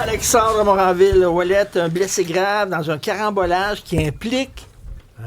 Alexandre Moranville-Ouellette, un blessé grave dans un carambolage qui implique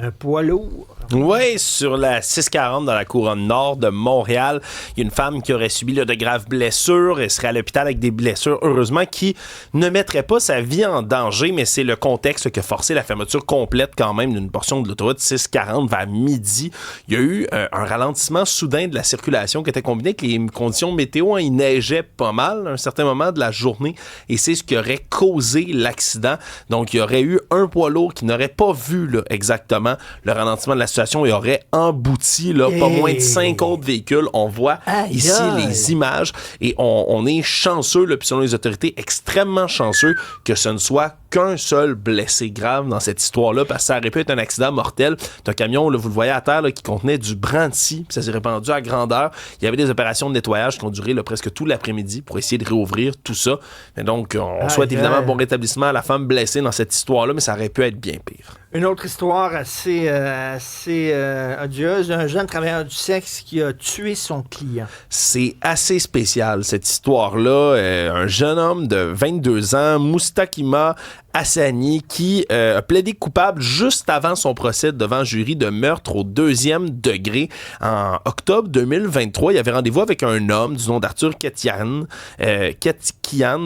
un poids lourd. Oui, sur la 640 dans la couronne nord de Montréal, il y a une femme qui aurait subi de graves blessures et serait à l'hôpital avec des blessures, heureusement, qui ne mettrait pas sa vie en danger, mais c'est le contexte qui a forcé la fermeture complète quand même d'une portion de l'autoroute 640 vers midi. Il y a eu un ralentissement soudain de la circulation qui était combiné avec les conditions météo. Il neigeait pas mal à un certain moment de la journée et c'est ce qui aurait causé l'accident. Donc, il y aurait eu un poids lourd qui n'aurait pas vu là, exactement le ralentissement de la situation et aurait embouti là, pas moins de 5 autres véhicules. On voit ici les images et on est chanceux, là, puis selon les autorités, extrêmement chanceux que ce ne soit qu'un seul blessé grave dans cette histoire-là, parce que ça aurait pu être un accident mortel. C'est un camion, là, vous le voyez à terre, là, qui contenait du brandy, puis ça s'est répandu à grandeur. Il y avait des opérations de nettoyage qui ont duré là, presque tout l'après-midi pour essayer de réouvrir tout ça. Et donc, on souhaite évidemment bon rétablissement à la femme blessée dans cette histoire-là, mais ça aurait pu être bien pire. Une autre histoire assez odieuse, un jeune travailleur du sexe qui a tué son client. C'est assez spécial, cette histoire-là. Un jeune homme de 22 ans, Moustakima Hassani, qui a plaidé coupable juste avant son procès devant jury de meurtre au 2e degré. En octobre 2023, il avait rendez-vous avec un homme du nom d'Arthur Ketian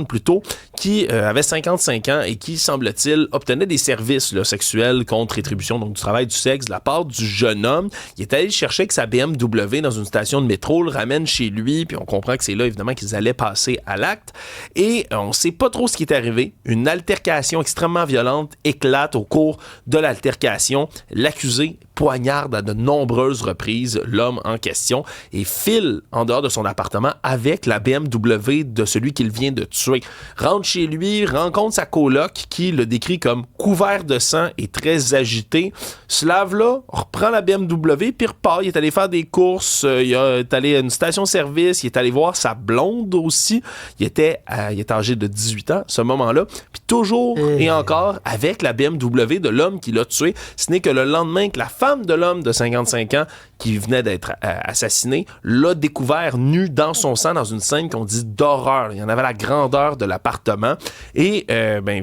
plutôt, qui avait 55 ans et qui, semble-t-il, obtenait des services là, sexuels contre rétribution, donc du travail du sexe, de la part du jeune homme. Il est allé le chercher avec sa BMW dans une station de métro, le ramène chez lui, puis on comprend que c'est là, évidemment, qu'ils allaient passer à l'acte. Et on sait pas trop ce qui est arrivé. Une altercation extrêmement violente éclate au cours de l'altercation. L'accusé poignarde à de nombreuses reprises l'homme en question et file en dehors de son appartement avec la BMW de celui qu'il vient de tuer. Rentre chez lui, rencontre sa coloc qui le décrit comme couvert de sang et très agité. Se lave là, reprend la BMW puis repart. Il est allé faire des courses, il est allé à une station-service, il est allé voir sa blonde aussi. Il était âgé de 18 ans à ce moment-là. Puis toujours et encore avec la BMW de l'homme qui l'a tué. Ce n'est que le lendemain que la femme de l'homme de 55 ans qui venait d'être assassiné l'a découvert nu dans son sang dans une scène qu'on dit d'horreur. Il y en avait la grandeur de l'appartement et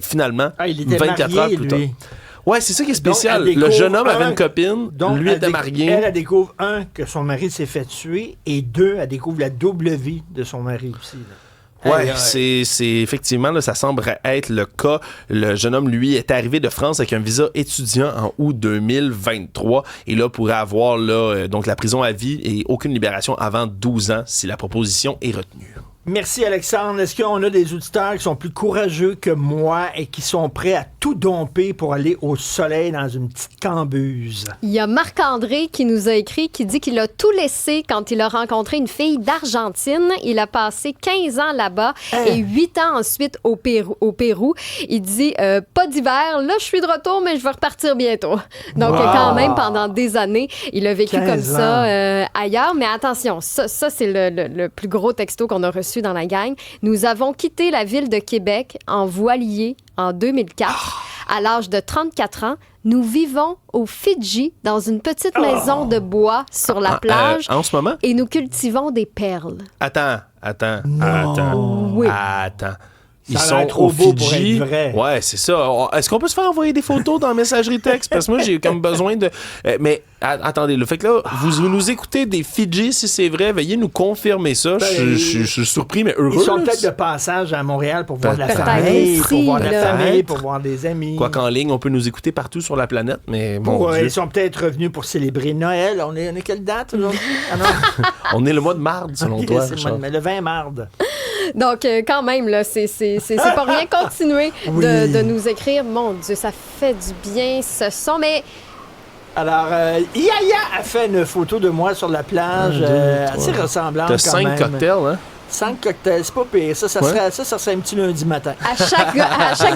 finalement, il était 24 marié, heures plus tard. Ouais, c'est ça qui est spécial. Le jeune homme avait une copine, lui était marié. Elle découvre, que son mari s'est fait tuer et 2, elle découvre la double vie de son mari aussi. Là. Ouais, c'est effectivement, là, ça semble être le cas. Le jeune homme, lui, est arrivé de France avec un visa étudiant en août 2023 et là, pourrait avoir donc la prison à vie et aucune libération avant 12 ans si la proposition est retenue. Merci Alexandre. Est-ce qu'on a des auditeurs qui sont plus courageux que moi et qui sont prêts à tout domper pour aller au soleil dans une petite cambuse? Il y a Marc-André qui nous a écrit, qui dit qu'il a tout laissé quand il a rencontré une fille d'Argentine. Il a passé 15 ans là-bas et 8 ans ensuite au Pérou. Il dit, pas d'hiver, là je suis de retour, mais je vais repartir bientôt. Donc quand même, pendant des années, il a vécu comme ça ailleurs. Mais attention, ça c'est le plus gros texto qu'on a reçu dans la gang. Nous avons quitté la ville de Québec en voilier en 2004. À l'âge de 34 ans, nous vivons aux Fidji dans une petite maison de bois sur la plage. En ce moment? Et nous cultivons des perles. Attends. Oui. Attends. Ils Ça a l'air sont trop au beau pour Fidji. être vrai. Ouais, c'est ça. Est-ce qu'on peut se faire envoyer des photos dans la messagerie texte? Parce que moi, j'ai comme besoin de... mais attendez, le fait que là, vous nous écoutez des Fidji, si c'est vrai, veuillez nous confirmer ça. Je suis surpris, mais heureux. Ils sont là. peut-être de passage à Montréal pour voir la Peut-être famille, aussi, pour voir la là. famille, pour voir des amis. Quoi qu'en ligne, on peut nous écouter partout sur la planète, mais bon. Ils sont peut-être revenus pour célébrer Noël. On est quelle date aujourd'hui? Ah non. On est le mois de marde, selon toi. Mais le 20 marde. Donc, quand même, là, c'est pas rien. Continuer de nous écrire. Mon Dieu, ça fait du bien, ce son. Mais alors, Yaya a fait une photo de moi sur la plage, assez ressemblante. T'as 5 cocktails, hein? 5 cocktails, c'est pas pire. Ça serait un petit lundi matin. à chaque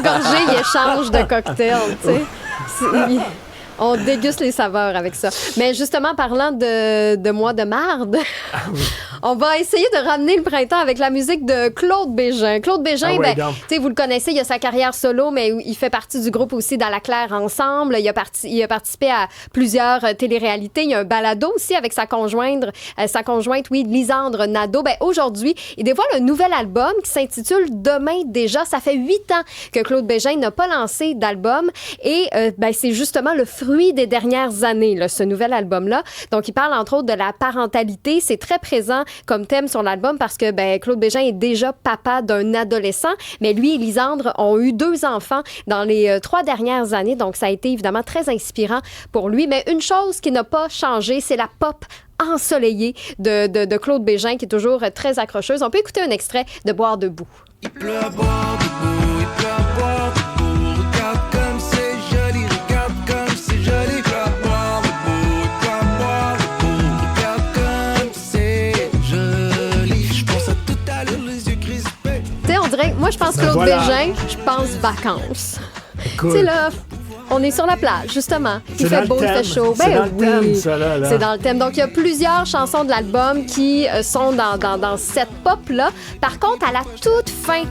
gorgée, il échange de cocktails, tu sais. On déguste les saveurs avec ça. Mais justement, parlant de mois de marde, on va essayer de ramener le printemps avec la musique de Claude Bégin. Claude Bégin, vous le connaissez, il a sa carrière solo, mais il fait partie du groupe aussi Dans la Claire Ensemble. Il a participé à plusieurs téléréalités. Il y a un balado aussi avec sa conjointe, Lisandre Nadeau. Aujourd'hui, il dévoile un nouvel album qui s'intitule Demain déjà. Ça fait 8 ans que Claude Bégin n'a pas lancé d'album et c'est justement le fruit des dernières années, là, ce nouvel album-là. Donc, il parle entre autres de la parentalité. C'est très présent comme thème sur l'album parce que Claude Bégin est déjà papa d'un adolescent, mais lui et Lisandre ont eu 2 enfants dans les 3 dernières années. Donc, ça a été évidemment très inspirant pour lui. Mais une chose qui n'a pas changé, c'est la pop ensoleillée de Claude Bégin qui est toujours très accrocheuse. On peut écouter un extrait de Boire debout. Il pleut à boire debout, il pleut à boire debout. Regarde comme c'est joli, regarde comme c'est joli. Il pleut à boire debout, il pleut à boire debout. Regarde comme c'est joli. Je pense à tout à l'heure, les yeux crispés. Tu sais, on dirait, moi je pense Claude Bégin, je pense vacances. Tu sais là, on est sur la plage, justement. Il fait beau, il fait chaud. C'est dans le thème, ça, là. C'est dans le thème. Donc, il y a plusieurs chansons de l'album qui sont dans cette pop-là. Par contre, à la toute fin,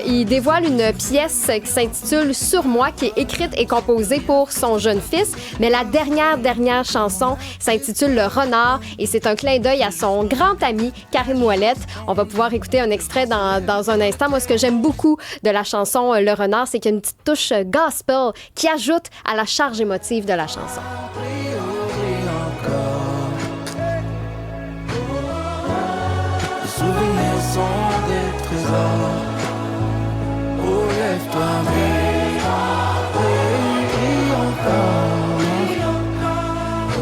il dévoile une pièce qui s'intitule Sur moi, qui est écrite et composée pour son jeune fils. Mais la dernière chanson s'intitule Le Renard et c'est un clin d'œil à son grand ami, Karim Ouellette. On va pouvoir écouter un extrait dans un instant. Moi, ce que j'aime beaucoup de la chanson Le Renard, c'est qu'il y a une petite touche gospel qui ajoute à la charge émotive de la chanson. Les souvenirs sont des trésors. Oh, lève-toi, crie encore. Oh,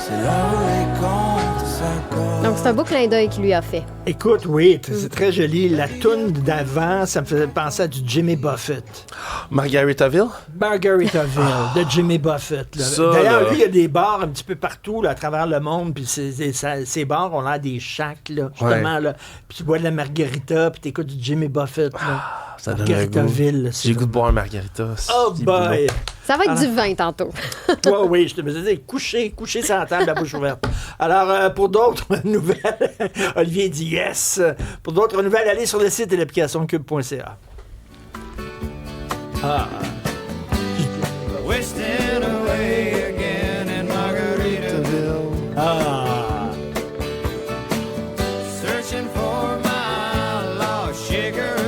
c'est là où les comptes s'accordent. Donc, c'est un beau clin d'œil qu'il lui a fait. Écoute, oui, c'est très joli. La toune d'avant, ça me faisait penser à du Jimmy Buffett. Margaritaville? Margaritaville, de Jimmy Buffett. Là. Ça, d'ailleurs, là. lui, il y a des bars un petit peu partout là, à travers le monde, puis ces bars ont l'air des shacks, là, justement. Là. Puis tu bois de la margarita, puis t'écoutes du Jimmy Buffett. Là. Ça donne un goût. Margaritaville. J'ai le goût de boire un margarita. Oh boy! Ça va être du vin tantôt. Oui, je te disais, coucher sur la table, la bouche ouverte. Alors, pour d'autres nouvelles, Olivier dit yes. Pour d'autres nouvelles, allez sur le site et l'application cube.ca. Ah. Wasting away again in Margaritaville. Ah.